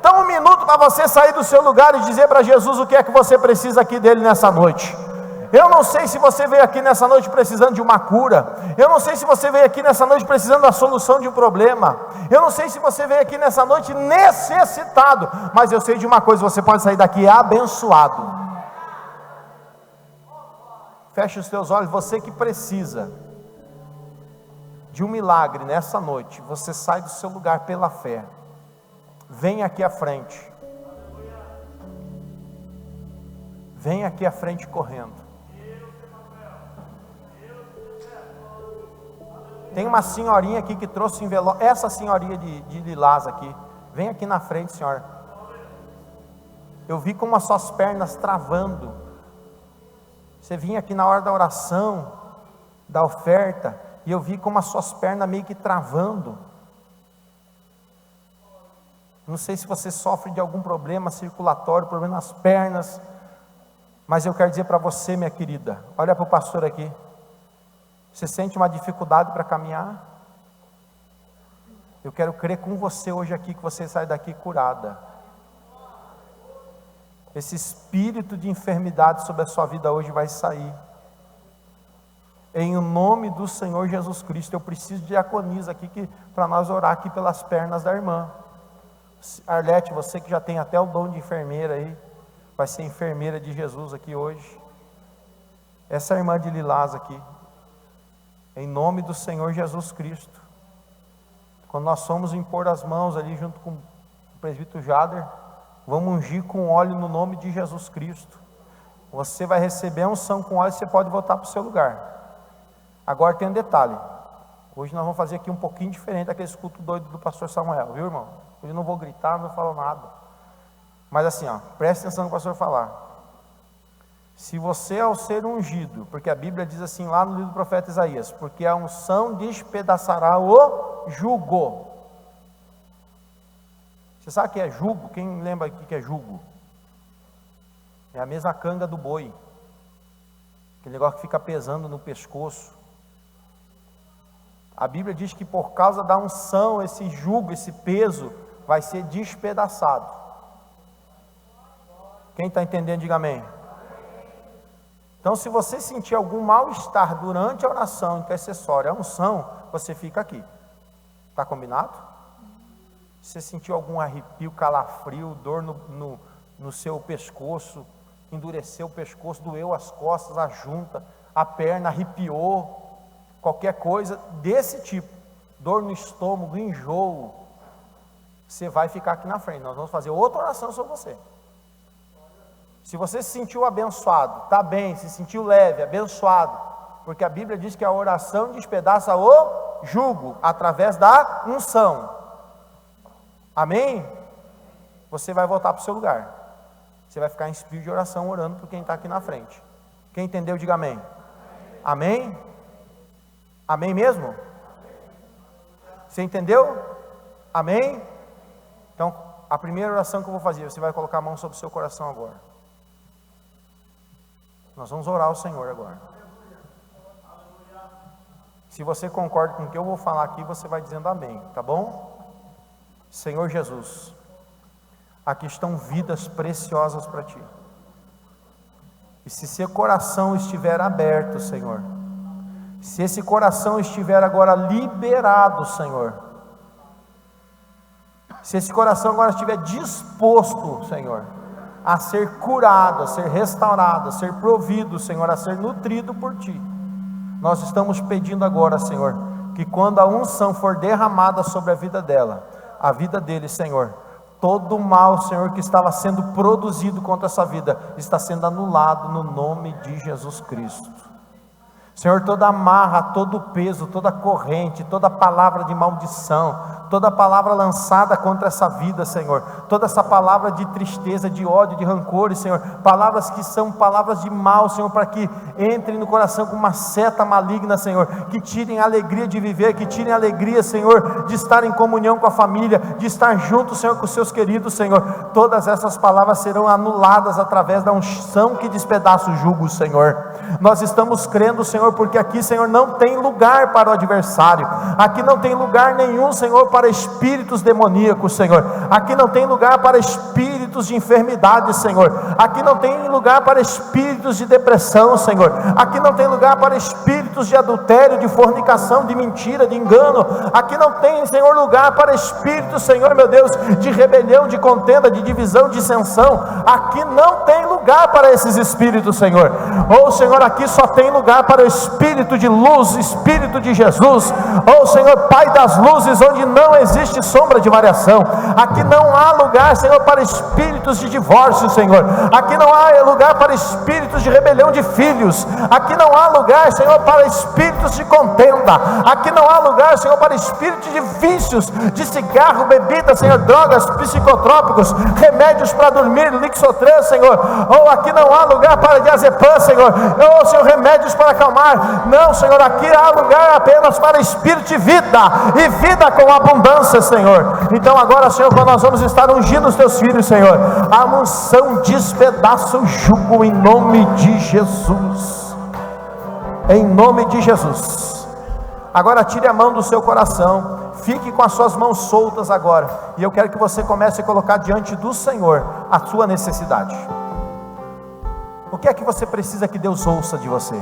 Então 1 minuto para você sair do seu lugar e dizer para Jesus o que é que você precisa aqui dele nessa noite. Eu não sei se você veio aqui nessa noite precisando de uma cura. Eu não sei se você veio aqui nessa noite precisando da solução de um problema. Eu não sei se você veio aqui nessa noite necessitado. Mas eu sei de uma coisa: você pode sair daqui abençoado. Feche os seus olhos. Você que precisa de um milagre nessa noite, você sai do seu lugar pela fé. Vem aqui à frente. Vem aqui à frente correndo. Tem uma senhorinha aqui que trouxe envelope. Essa senhorinha de lilás aqui. Vem aqui na frente, senhora. Eu vi como as suas pernas travando. Você vinha aqui na hora da oração, da oferta, e eu vi como as suas pernas meio que travando. Não sei se você sofre de algum problema circulatório, problema nas pernas, mas eu quero dizer para você, minha querida, olha para o pastor aqui. Você sente uma dificuldade para caminhar? Eu quero crer com você hoje aqui que você sai daqui curada. Esse espírito de enfermidade sobre a sua vida hoje vai sair. Em nome do Senhor Jesus Cristo. Eu preciso de diaconisa aqui para nós orar aqui pelas pernas da irmã. Arlete, você que já tem até o dom de enfermeira aí, vai ser enfermeira de Jesus aqui hoje. Essa irmã de lilás aqui. Em nome do Senhor Jesus Cristo. Quando nós somos impor as mãos ali junto com o presbítero Jader, vamos ungir com óleo no nome de Jesus Cristo. Você vai receber a unção com óleo e você pode voltar para o seu lugar. Agora tem um detalhe. Hoje nós vamos fazer aqui um pouquinho diferente daquele culto doido do pastor Samuel, viu, irmão? Hoje eu não vou gritar, não vou falar nada. Mas assim, preste atenção no que o pastor falar. Se você, ao ser ungido, porque a Bíblia diz assim lá no livro do profeta Isaías, porque a unção despedaçará o jugo. Você sabe o que é jugo? Quem lembra aqui que é jugo? É a mesma canga do boi. Aquele negócio que fica pesando no pescoço. A Bíblia diz que por causa da unção, esse jugo, esse peso, vai ser despedaçado. Quem está entendendo, diga amém. Então, se você sentir algum mal-estar durante a oração intercessória, a unção, você fica aqui. Está combinado? Se você sentiu algum arrepio, calafrio, dor no seu pescoço, endureceu o pescoço, doeu as costas, a junta, a perna arrepiou, qualquer coisa desse tipo, dor no estômago, enjoo, você vai ficar aqui na frente. Nós vamos fazer outra oração sobre você. Se você se sentiu abençoado, está bem, se sentiu leve, abençoado, porque a Bíblia diz que a oração despedaça o jugo, através da unção. Amém? Você vai voltar para o seu lugar. Você vai ficar em espírito de oração, orando por quem está aqui na frente. Quem entendeu, diga amém. Amém? Amém mesmo? Você entendeu? Amém? Então, a primeira oração que eu vou fazer, você vai colocar a mão sobre o seu coração agora. Nós vamos orar ao Senhor agora. Se você concorda com o que eu vou falar aqui, você vai dizendo amém, tá bom? Senhor Jesus, aqui estão vidas preciosas para Ti. E se seu coração estiver aberto, Senhor, se esse coração estiver agora liberado, Senhor, se esse coração agora estiver disposto, Senhor, a ser curado, a ser restaurado, a ser provido, Senhor, a ser nutrido por Ti, nós estamos pedindo agora, Senhor, que quando a unção for derramada sobre a vida dela, a vida dele, Senhor, todo o mal, Senhor, que estava sendo produzido contra essa vida, está sendo anulado no nome de Jesus Cristo. Senhor, toda amarra, todo peso, toda corrente, toda palavra de maldição, toda palavra lançada contra essa vida, Senhor, toda essa palavra de tristeza, de ódio, de rancores, Senhor, palavras que são palavras de mal, Senhor, para que entrem no coração com uma seta maligna, Senhor, que tirem a alegria de viver, que tirem a alegria, Senhor, de estar em comunhão com a família, de estar junto, Senhor, com os seus queridos, Senhor. Todas essas palavras serão anuladas através da unção que despedaça o jugo, Senhor. Nós estamos crendo, Senhor, porque aqui, Senhor, não tem lugar para o adversário, aqui não tem lugar nenhum, Senhor, para espíritos demoníacos, Senhor, aqui não tem lugar para espíritos de enfermidade, Senhor, aqui não tem lugar para espíritos de depressão, Senhor, aqui não tem lugar para espíritos de adultério, de fornicação, de mentira, de engano, aqui não tem, Senhor, lugar para espíritos, Senhor, meu Deus, de rebelião, de contenda, de divisão, de dissensão, aqui não tem lugar para esses espíritos, Senhor. Oh, Senhor, aqui só tem lugar para o Espírito de luz, Espírito de Jesus. Oh, Senhor, Pai das luzes, onde não existe sombra de variação. Aqui não há lugar, Senhor, para espíritos de divórcio, Senhor. Aqui não há lugar para espíritos de rebelião de filhos. Aqui não há lugar, Senhor, para espíritos de contenda. Aqui não há lugar, Senhor, para espíritos de vícios, de cigarro, bebida, Senhor, drogas, psicotrópicos, remédios para dormir, Lixotran, Senhor. Oh, aqui não há lugar para diazepam, Senhor. Oh, Senhor, remédios para acalmar. Não, Senhor, aqui há lugar apenas para espírito de vida, e vida com abundância, Senhor. Então agora, Senhor, quando nós vamos estar ungindo os teus filhos, Senhor, a unção despedaça o jugo em nome de Jesus. Em nome de Jesus. Agora tire a mão do seu coração, fique com as suas mãos soltas agora, e eu quero que você comece a colocar diante do Senhor a sua necessidade. O que é que você precisa que Deus ouça de você?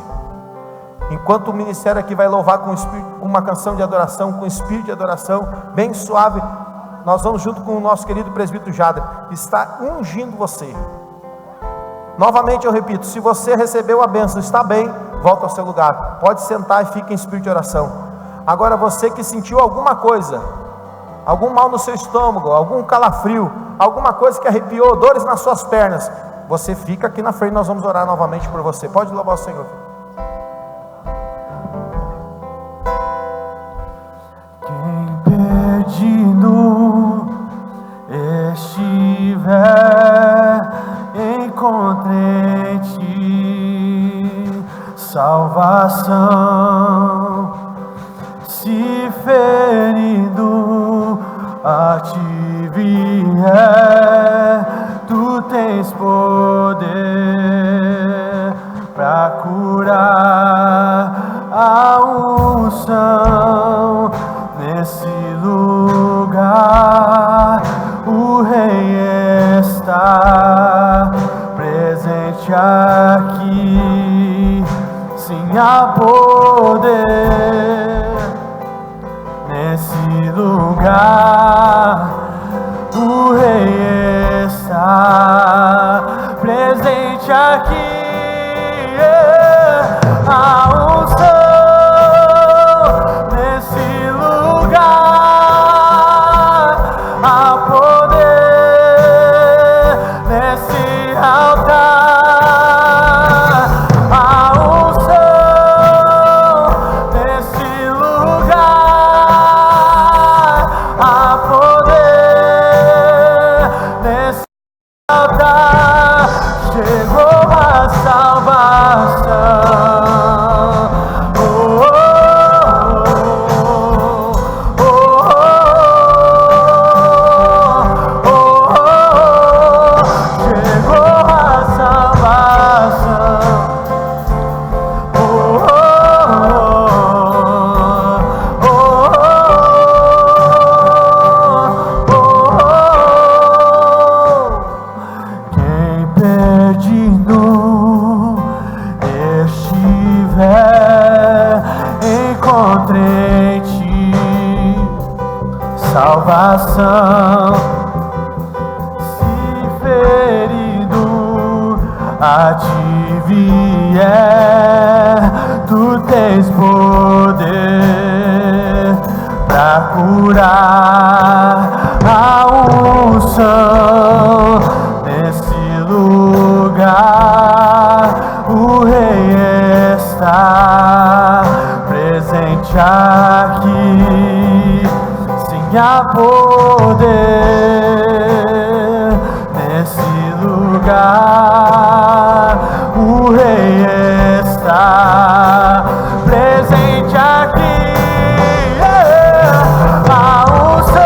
Enquanto o ministério aqui vai louvar com uma canção de adoração, com espírito de adoração, bem suave, nós vamos junto com o nosso querido presbítero Jader, está ungindo você. Novamente eu repito, se você recebeu a bênção, está bem, volta ao seu lugar, pode sentar e fica em espírito de oração. Agora você que sentiu alguma coisa, algum mal no seu estômago, algum calafrio, alguma coisa que arrepiou, dores nas suas pernas, você fica aqui na frente, nós vamos orar novamente por você. Pode louvar o Senhor. Quem perdido estiver, encontre em ti salvação. Se ferido a ti vier, tu tens poder para curar. A unção nesse lugar, o Rei está presente aqui. Sim, há poder nesse lugar, o Rei está presente aqui. salvação. Se ferido a ti vier, tu tens poder pra curar. A unção nesse lugar, o Rei está presente aqui. Sim, há poder nesse lugar, o Rei está presente aqui. A unção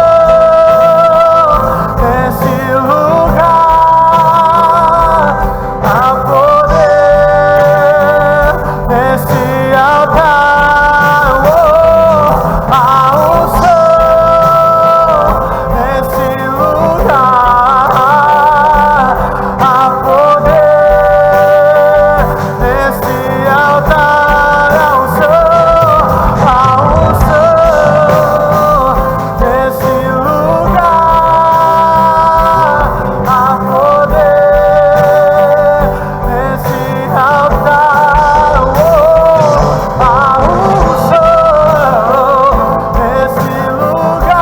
nesse lugar, há poder nesse altar. A unção nesse lugar, há poder nesse altar. A unção nesse lugar, há poder nesse altar. A unção nesse lugar,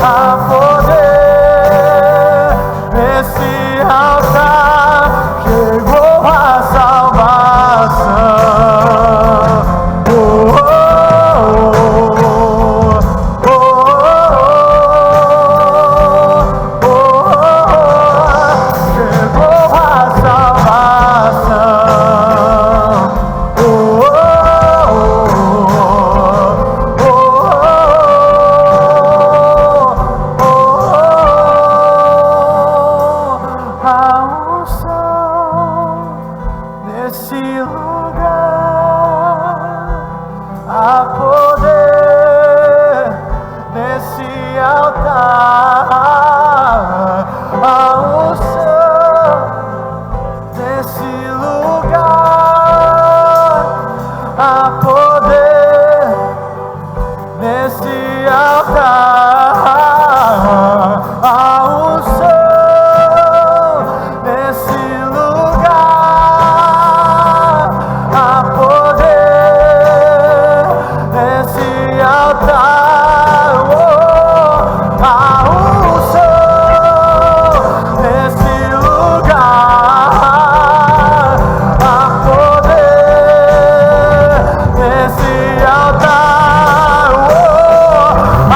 há poder nesse altar. Chegou a salvação. Chegou a salvação. A unção nesse lugar, há poder nesse altar. A unção nesse lugar, há poder nesse altar. A unção nesse lugar, há poder nesse altar. A unção nesse lugar, há poder nesse altar. A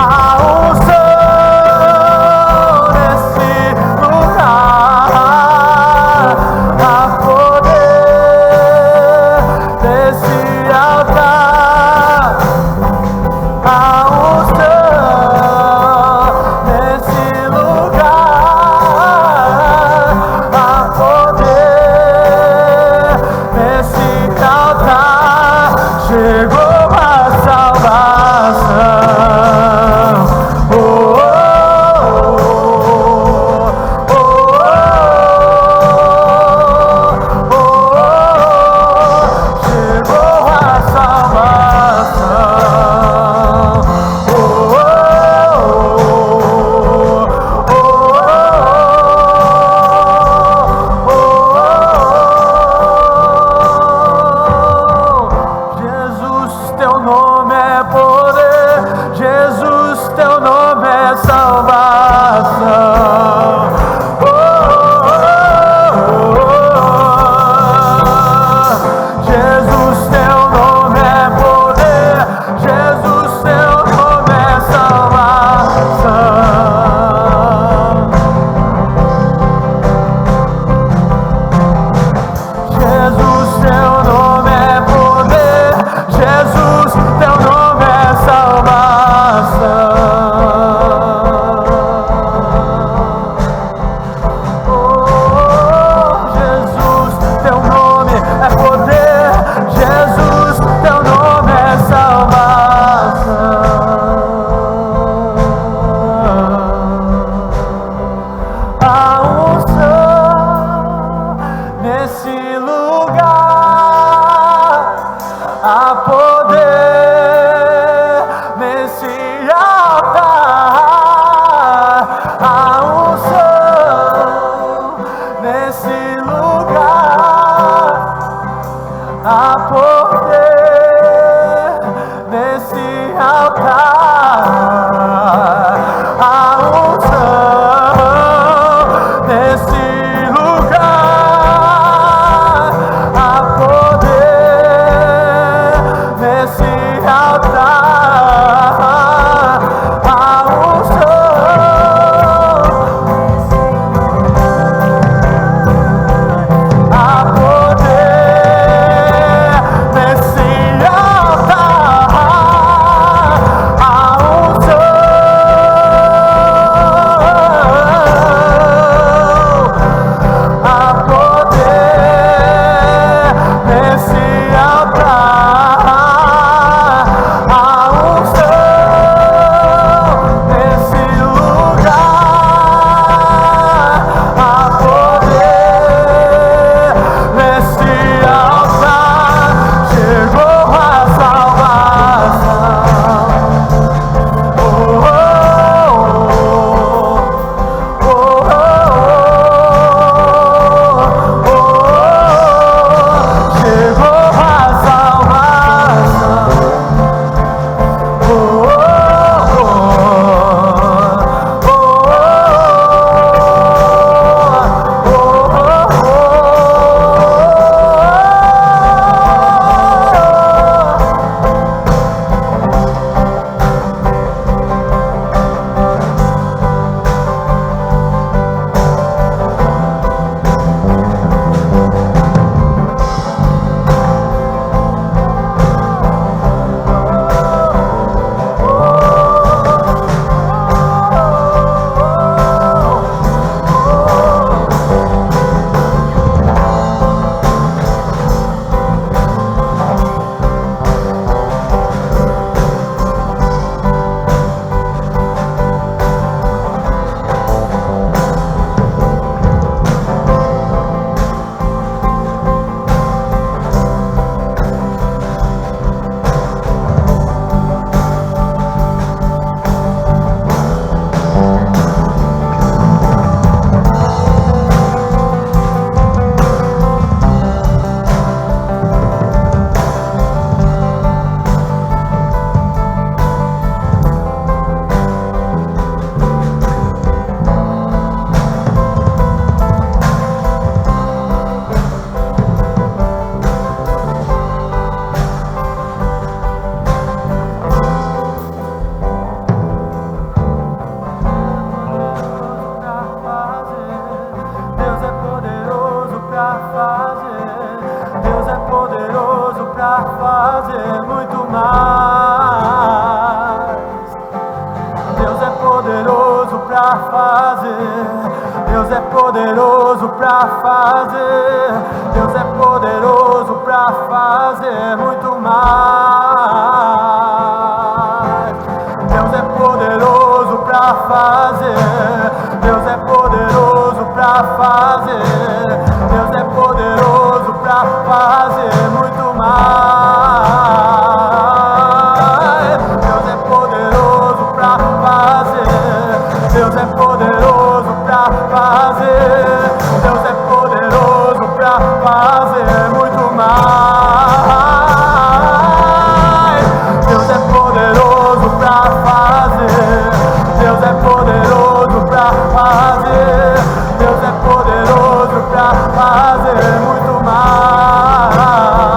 Deus é poderoso pra fazer muito mais.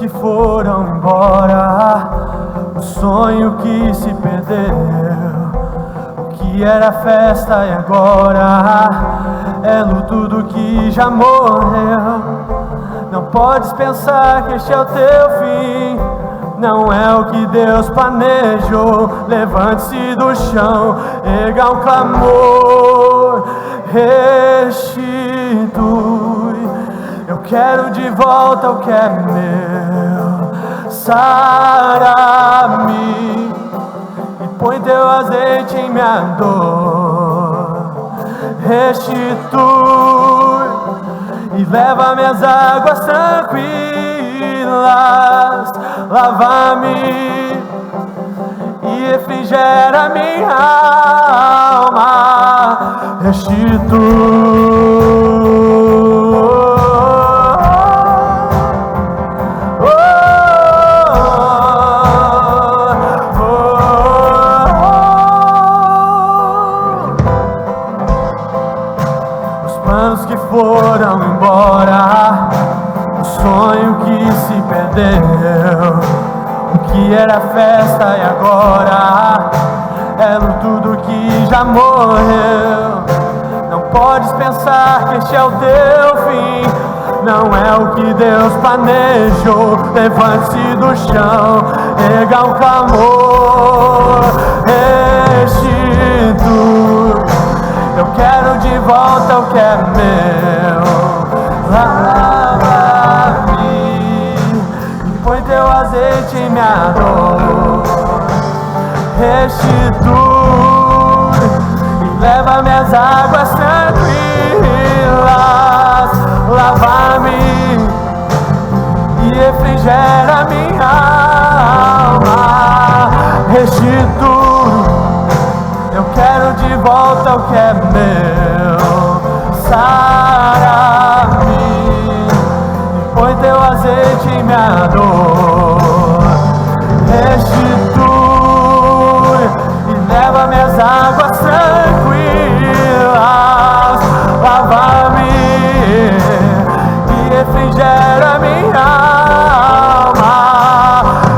que foram embora, o sonho que se perdeu, o que era festa e agora é luto do que já morreu. Não podes pensar que este é o teu fim, não é o que Deus planejou. Levante-se do chão, erga um clamor, restitui. Eu quero de volta o que é meu. Sara-me e põe teu azeite em minha dor. Restitui e leva minhas águas tranquilas. Lava-me e refrigera minha alma. Restitui. Foram embora, o sonho que se perdeu, o que era festa e agora é luto do que já morreu. Não podes pensar que este é o teu fim, não é o que Deus planejou. Levante-se do chão, erga um clamor, restitui. Eu quero de volta o que é meu. Lava-me e põe teu azeite em minha dor. Restitui e leva minhas águas tranquilas. Lava-me e refrigera minha alma. Restitui. Eu quero de volta o que é meu. Sara-me e põe teu azeite em minha dor. Restitui e leva minhas águas tranquilas. Lava-me e refrigera minha alma.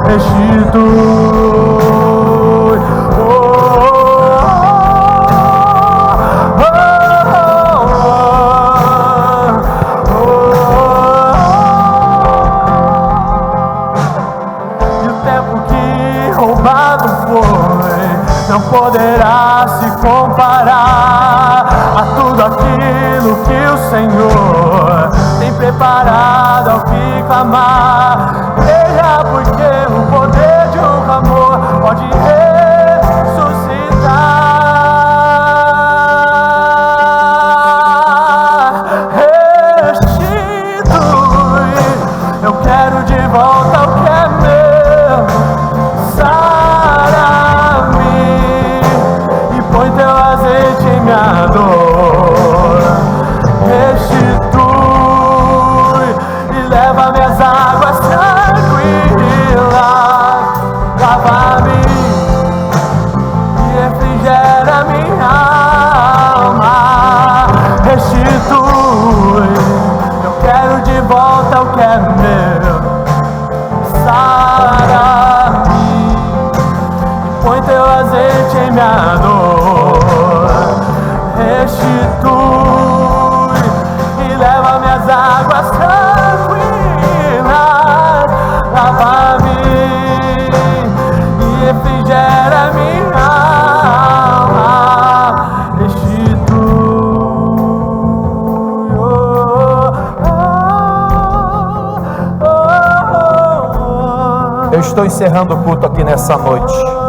Restitui. Não poderá se comparar a tudo aquilo que o Senhor tem preparado ao que clamar. Creia, porque o poder de um clamor pode ressuscitar. Restitui. Eu quero de volta o que é meu. Põe teu azeite em minha dor. Restitui e leva minhas águas tranquilas. Lava-me e refrigera minha alma. Restitui. Eu quero de volta o que é meu. Sara-me e põe teu azeite em minha dor. Restitui e leva minhas águas tranquilas. Lava-me e refrigera minha alma. Restitui. Eu estou encerrando o culto aqui nessa noite.